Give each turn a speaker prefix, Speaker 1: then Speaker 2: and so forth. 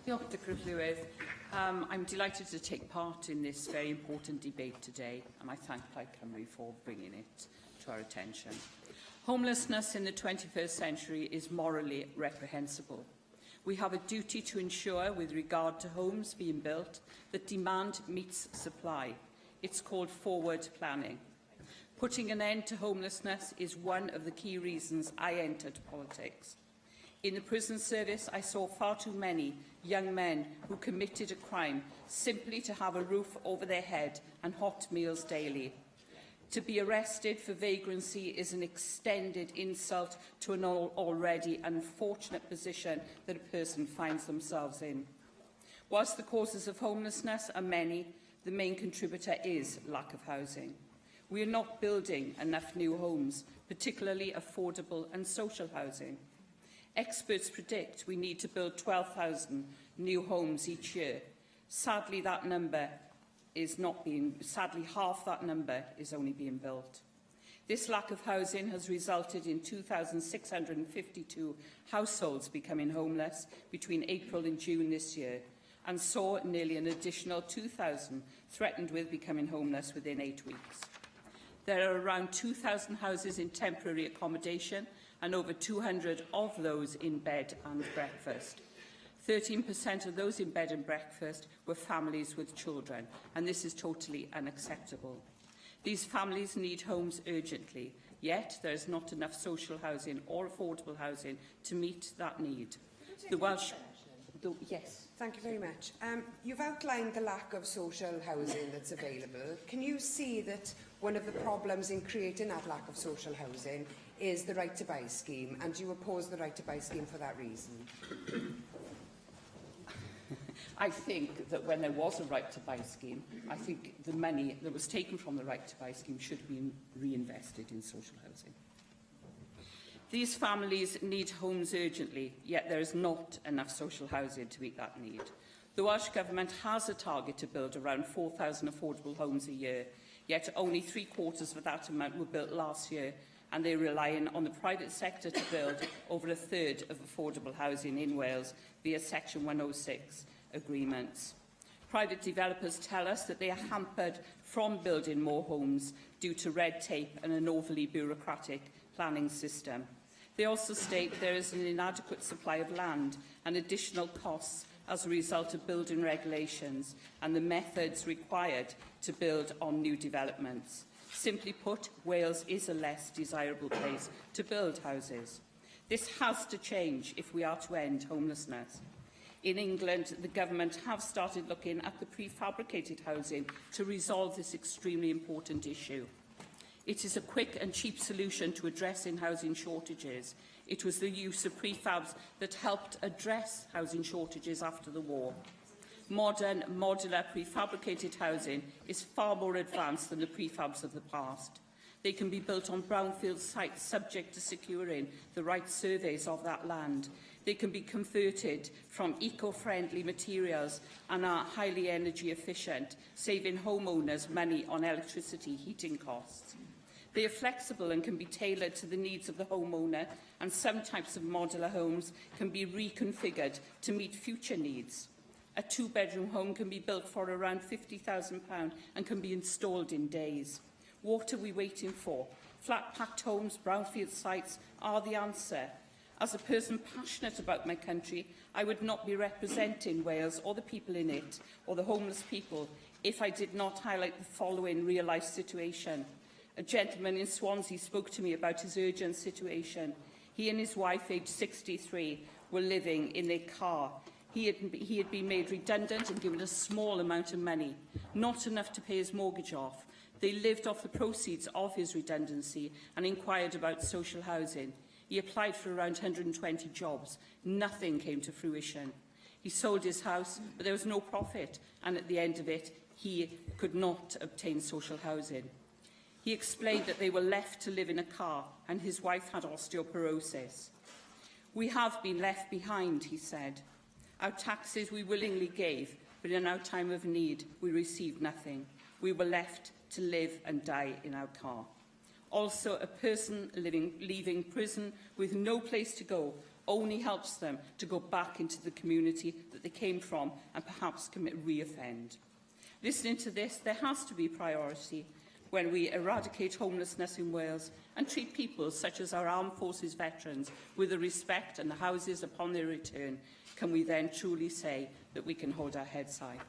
Speaker 1: I'm delighted to take part in this very important debate today, and I thank Plaid Cymru for bringing it to our attention. Homelessness in the 21st century is morally reprehensible. We have a duty to ensure, with regard to homes being built, that demand meets supply. It's called forward planning. Putting an end to homelessness is one of the key reasons I entered politics. In the prison service, I saw far too many young men who committed a crime simply to have a roof over their head and hot meals daily. To be arrested for vagrancy is an extended insult to an already unfortunate position that a person finds themselves in. Whilst the causes of homelessness are many, the main contributor is lack of housing. We are not building enough new homes, particularly affordable and social housing. Experts predict we need to build 12,000 new homes each year. Sadly, half that number is only being built. This lack of housing has resulted in 2,652 households becoming homeless between April and June this year, and saw nearly an additional 2,000 threatened with becoming homeless within 8 weeks. There are around 2,000 houses in temporary accommodation, and over 200 of those in bed and breakfast. 13% of those in bed and breakfast were families with children, and this is totally unacceptable. These families need homes urgently, yet there is not enough social housing or affordable housing to meet that need. The Welsh... Yes.
Speaker 2: Thank you very much. You've outlined the lack of social housing that's available. Can you see that one of the problems in creating that lack of social housing is the Right to Buy scheme, and do you oppose the Right to Buy scheme for that reason?
Speaker 1: I think that when there was a Right to Buy scheme, I think the money that was taken from the Right to Buy scheme should have been reinvested in social housing. These families need homes urgently, yet there is not enough social housing to meet that need. The Welsh Government has a target to build around 4,000 affordable homes a year, yet only 3/4 of that amount were built last year, and they rely on the private sector to build over a third of affordable housing in Wales via Section 106 agreements. Private developers tell us that they are hampered from building more homes due to red tape and an overly bureaucratic planning system. They also state there is an inadequate supply of land and additional costs as a result of building regulations and the methods required to build on new developments. Simply put, Wales is a less desirable place to build houses. This has to change if we are to end homelessness. In England, the government have started looking at the prefabricated housing to resolve this extremely important issue. It is a quick and cheap solution to addressing housing shortages. It was the use of prefabs that helped address housing shortages after the war. Modern, modular, prefabricated housing is far more advanced than the prefabs of the past. They can be built on brownfield sites subject to securing the right surveys of that land. They can be converted from eco-friendly materials and are highly energy efficient, saving homeowners money on electricity heating costs. They are flexible and can be tailored to the needs of the homeowner, and some types of modular homes can be reconfigured to meet future needs. A 2-bedroom home can be built for around £50,000 and can be installed in days. What are we waiting for? Flat-packed homes, brownfield sites are the answer. As a person passionate about my country, I would not be representing Wales or the people in it, or the homeless people, if I did not highlight the following real-life situation. A gentleman in Swansea spoke to me about his urgent situation. He and his wife, aged 63, were living in their car. He had been made redundant and given a small amount of money, not enough to pay his mortgage off. They lived off the proceeds of his redundancy and inquired about social housing. He applied for around 120 jobs. Nothing came to fruition. He sold his house, but there was no profit, and at the end of it, he could not obtain social housing. He explained that they were left to live in a car, and his wife had osteoporosis. "We have been left behind," he said. "Our taxes we willingly gave, but in our time of need, we received nothing. We were left to live and die in our car." Also, a person leaving prison with no place to go only helps them to go back into the community that they came from and perhaps re-offend. Listening to this, there has to be priority. When we eradicate homelessness in Wales and treat people such as our armed forces veterans with the respect and the houses upon their return, can we then truly say that we can hold our heads high?